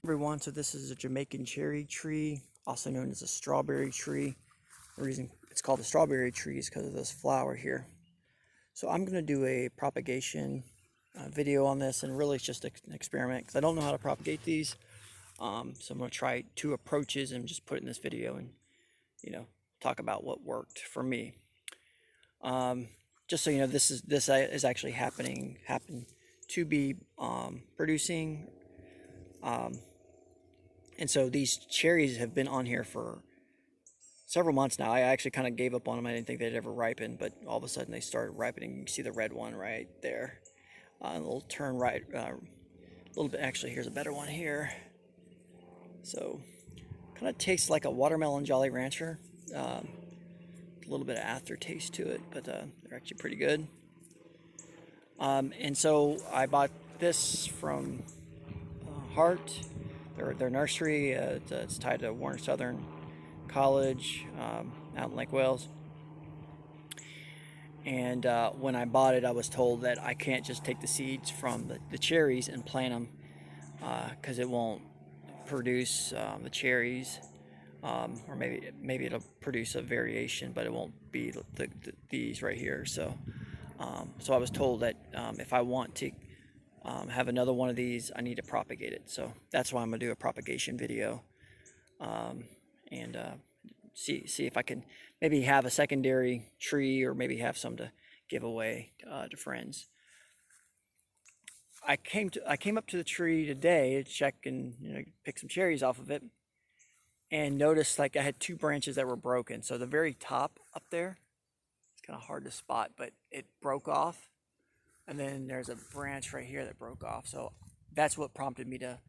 Everyone, so this is a Jamaican cherry tree, also known as a strawberry tree. The reason it's called a strawberry tree is because of this flower here. So I'm going to do a propagation video on this, and really it's just an experiment because I don't know how to propagate these. So I'm going to try two approaches and just put it in this video and, talk about what worked for me. Just so you know, this is actually happened to be producing. And so these cherries have been on here for several months now. I actually kind of gave up on them. I didn't think they'd ever ripen, but all of a sudden they started ripening. You see the red one right there. A little turn right, a little bit. Actually, here's a better one here. So kind of tastes like a watermelon Jolly Rancher. A little bit of aftertaste to it, but they're actually pretty good. And so I bought this from Hart, their nursery. It's tied to Warner Southern College out in Lake Wales. And when I bought it, I was told that I can't just take the seeds from the cherries and plant them because it won't produce the cherries, or maybe it'll produce a variation, but it won't be these right here. So I was told that if I want to have another one of these, I need to propagate it. So that's why I'm gonna do a propagation video, and see if I can maybe have a secondary tree, or maybe have some to give away to friends. I came up to the tree today to check and pick some cherries off of it, and noticed like I had two branches that were broken. So the very top up there, it's kind of hard to spot, but it broke off. And then there's a branch right here that broke off. So that's what prompted me to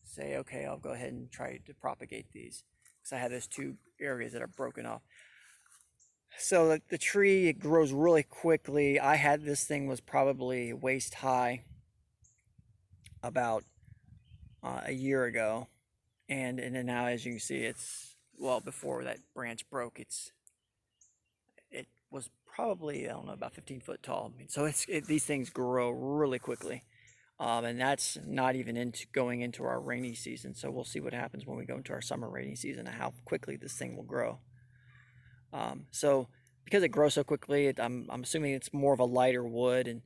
say, okay, I'll go ahead and try to propagate these, because I have those two areas that are broken off. So the tree, it grows really quickly. I had this thing was probably waist high about a year ago. And then now, as you can see, it's, well, before that branch broke, it was probably, I don't know, about 15 foot tall. I mean, so these things grow really quickly. And that's not even going into our rainy season. So we'll see what happens when we go into our summer rainy season and how quickly this thing will grow. So because it grows so quickly, I'm assuming it's more of a lighter wood,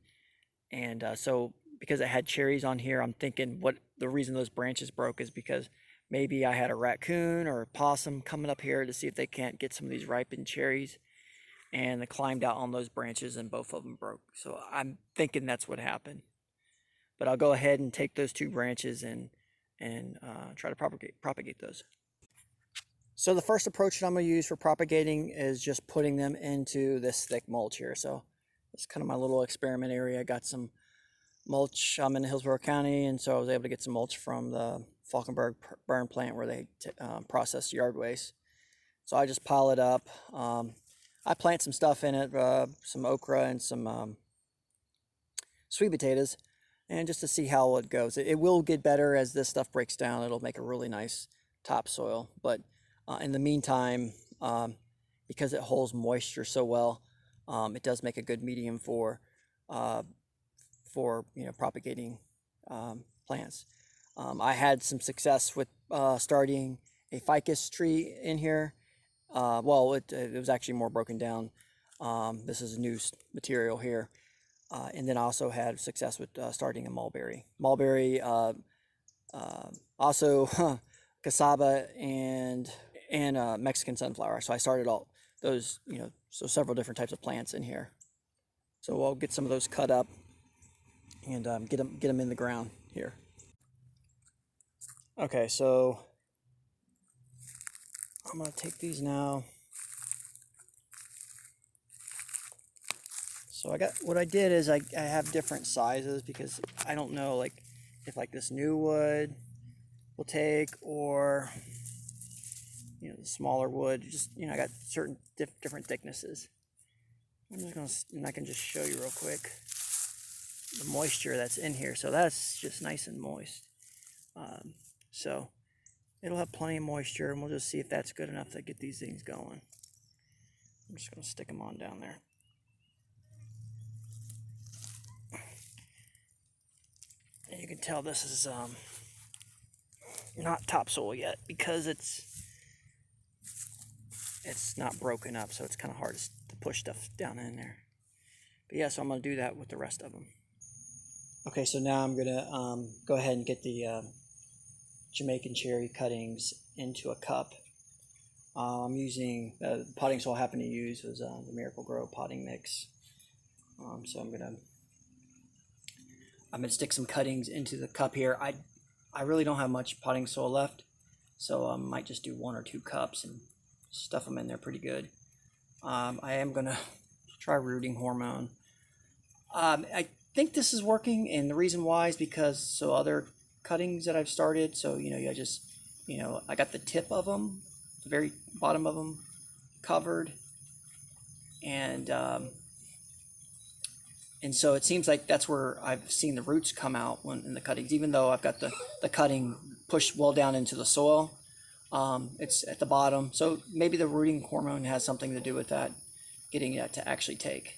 and so because it had cherries on here, I'm thinking what the reason those branches broke is because maybe I had a raccoon or a possum coming up here to see if they can't get some of these ripened cherries, and they climbed out on those branches and both of them broke. So I'm thinking that's what happened. But I'll go ahead and take those two branches and try to propagate those. So the first approach that I'm going to use for propagating is just putting them into this thick mulch here. So it's kind of my little experiment area. I got some mulch. I'm in Hillsborough County, and so I was able to get some mulch from the Falkenberg burn plant where they process yard waste. So I just pile it up. I plant some stuff in it, some okra and some sweet potatoes, and just to see how it goes. It will get better as this stuff breaks down. It'll make a really nice topsoil. But in the meantime, because it holds moisture so well, it does make a good medium for propagating plants. I had some success with starting a ficus tree in here. Well, it was actually more broken down. This is new material here. And then I also had success with starting a mulberry. Mulberry, also cassava and Mexican sunflower. So I started all those, so several different types of plants in here. So I'll get some of those cut up and get them in the ground here. Okay, so I'm gonna take these now. So what I did is I have different sizes because I don't know like if like this new wood will take, or the smaller wood. Just I got certain different thicknesses. And I can just show you real quick the moisture that's in here. So that's just nice and moist. So it'll have plenty of moisture, and we'll just see if that's good enough to get these things going. I'm just going to stick them on down there. And you can tell this is not topsoil yet because it's not broken up, so it's kind of hard to push stuff down in there. But yeah, so I'm going to do that with the rest of them. Okay, so now I'm going to go ahead and get the Jamaican cherry cuttings into a cup. I'm using the potting soil I happened to use was the Miracle Grow potting mix. So I'm gonna stick some cuttings into the cup here. I really don't have much potting soil left, so I might just do 1 or 2 cups and stuff them in there pretty good. I am gonna try rooting hormone. I think this is working, and the reason why is because other cuttings that I've started. So I just I got the tip of them, the very bottom of them covered, and so it seems like that's where I've seen the roots come out in the cuttings, even though I've got the cutting pushed well down into the soil. It's at the bottom, so maybe the rooting hormone has something to do with that, getting that to actually take.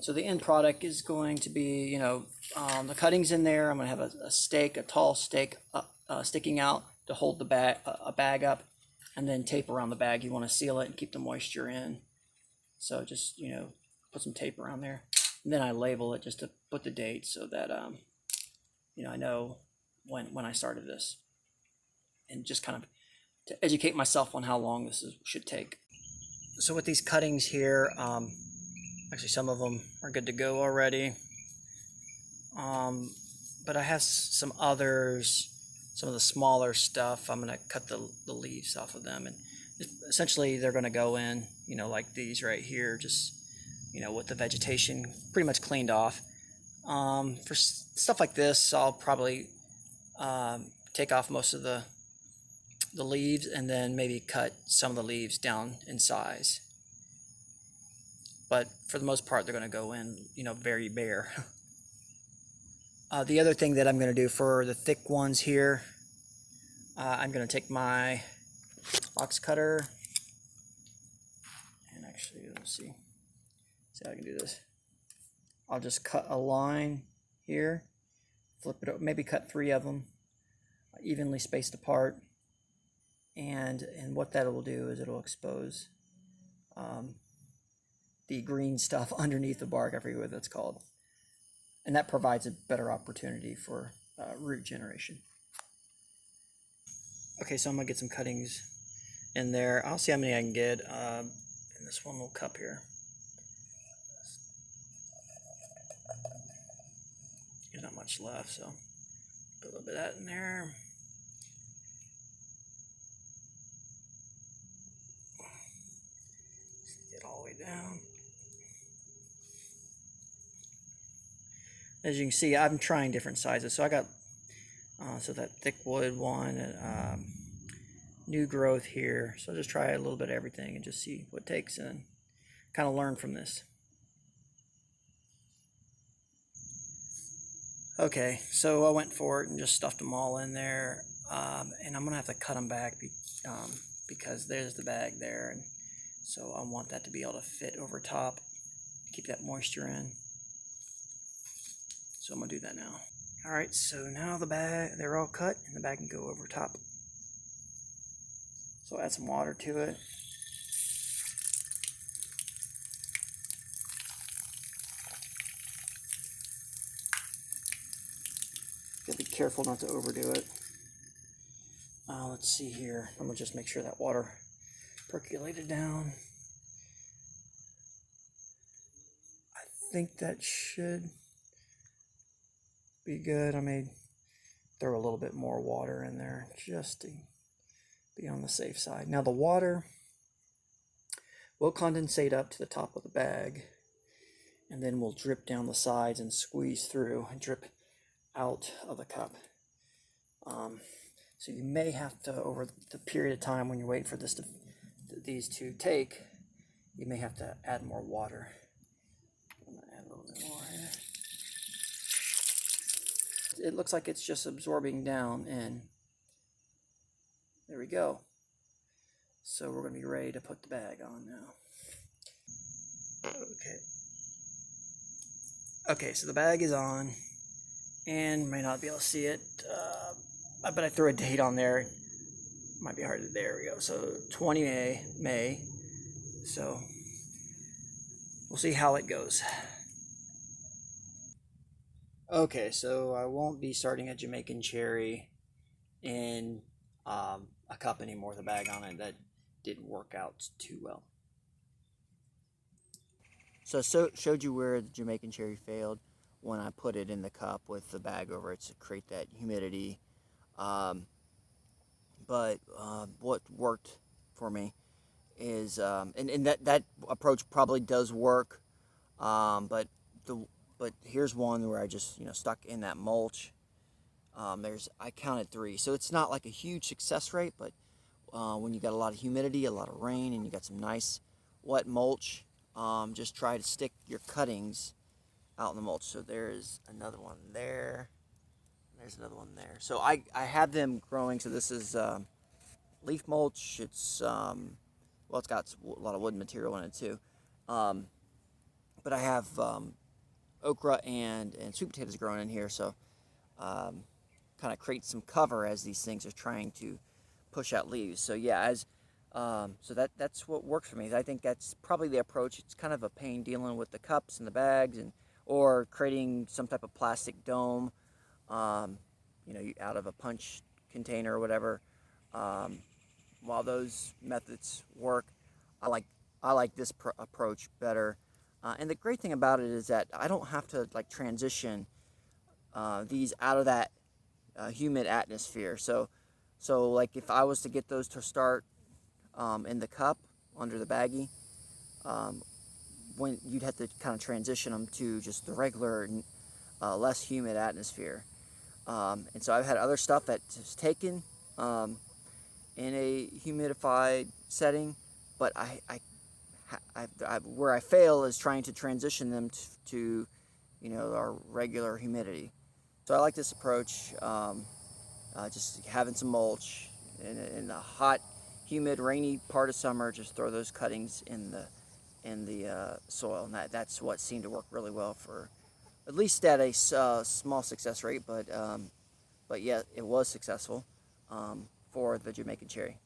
So the end product is going to be, the cuttings in there. I'm going to have a stake, a tall stake sticking out to hold the a bag up, and then tape around the bag. You want to seal it and keep the moisture in. So just, put some tape around there. And then I label it just to put the date so that, I know when I started this. And just kind of to educate myself on how long this should take. So with these cuttings here, actually some of them are good to go already. But I have some others, some of the smaller stuff. I'm going to cut the leaves off of them. And essentially they're going to go in, like these right here, just, with the vegetation pretty much cleaned off. For stuff like this, I'll probably take off most of the leaves and then maybe cut some of the leaves down in size. But for the most part, they're going to go in, very bare. The other thing that I'm going to do for the thick ones here, I'm going to take my box cutter and actually, let's see how I can do this. I'll just cut a line here, flip it over, maybe cut 3 of them, evenly spaced apart. And what that will do is it'll expose the green stuff underneath the bark. I forget what that's called. And that provides a better opportunity for root generation. Okay, so I'm going to get some cuttings in there. I'll see how many I can get in this one little cup here. There's not much left, so put a little bit of that in there. Get all the way down. As you can see, I'm trying different sizes. So I got so that thick wood one, and new growth here. So I'll just try a little bit of everything and just see what it takes and kind of learn from this. Okay, so I went for it and just stuffed them all in there, and I'm gonna have to cut them back because there's the bag there, and so I want that to be able to fit over top, keep that moisture in. So I'm gonna do that now. All right, so now the bag, they're all cut, and the bag can go over top. So add some water to it. Gotta be careful not to overdo it. Let's see here. I'm gonna just make sure that water percolated down. I think that should be good. I may throw a little bit more water in there just to be on the safe side. Now the water will condensate up to the top of the bag, and then will drip down the sides and squeeze through and drip out of the cup. So you may have to, over the period of time when you're waiting for these to take, you may have to add more water. I'm gonna add a little bit more here. It looks like it's just absorbing down in. There we go. So we're going to be ready to put the bag on now. Okay, so the bag is on, and you may not be able to see it, but I threw a date on there. Might be hard to, there we go. So 20 May. So we'll see how it goes. Okay, so I won't be starting a Jamaican Cherry in a cup anymore with a bag on it. That didn't work out too well. So showed you where the Jamaican Cherry failed when I put it in the cup with the bag over it to create that humidity. Um, but what worked for me is, and that approach probably does work. But the but here's one where I just stuck in that mulch. I counted 3, so it's not like a huge success rate, but when you got a lot of humidity, a lot of rain, and you got some nice wet mulch, just try to stick your cuttings out in the mulch. So there's another one there. There's another one there. So I have them growing. So this is leaf mulch. It's well, it's got a lot of wood material in it too. Um, but I have okra and sweet potatoes growing in here. So kind of create some cover as these things are trying to push out leaves. So yeah, so that's what works for me. I think that's probably the approach. It's kind of a pain dealing with the cups and the bags, and or creating some type of plastic dome, um, out of a punch container or whatever. Um, while those methods work, I like I like this approach better. And the great thing about it is that I don't have to like transition these out of that humid atmosphere. So like if I was to get those to start in the cup under the baggie, um, when you'd have to kind of transition them to just the regular, less humid atmosphere. And so I've had other stuff that's taken um, in a humidified setting, but where I fail is trying to transition them to our regular humidity. So I like this approach. Just having some mulch in the hot, humid, rainy part of summer. Just throw those cuttings in the soil, and that's what seemed to work really well for at least at a small success rate. But yeah, it was successful for the Jamaican cherry.